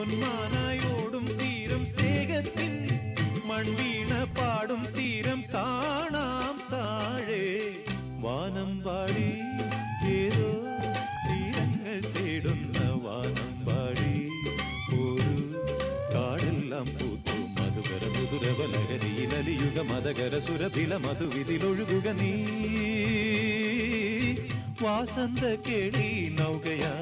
പൊന്മാനായോടും തീരം സ്നേഹത്തിൻ മൺവീണ പാടും തീരം കാണാം താഴെ വാനം പാടി ഏതോ തീരങ്ങൾ തേടുന്ന വാനം പാടി ഒരു കാടെല്ലാം പൂത്തു മധുകര മധുരവലഹരിയിലലിയുക മതകര സുരഭില മധുവിതിലൊഴുകുക നീ വാസന്ത കേളി നൗകയാ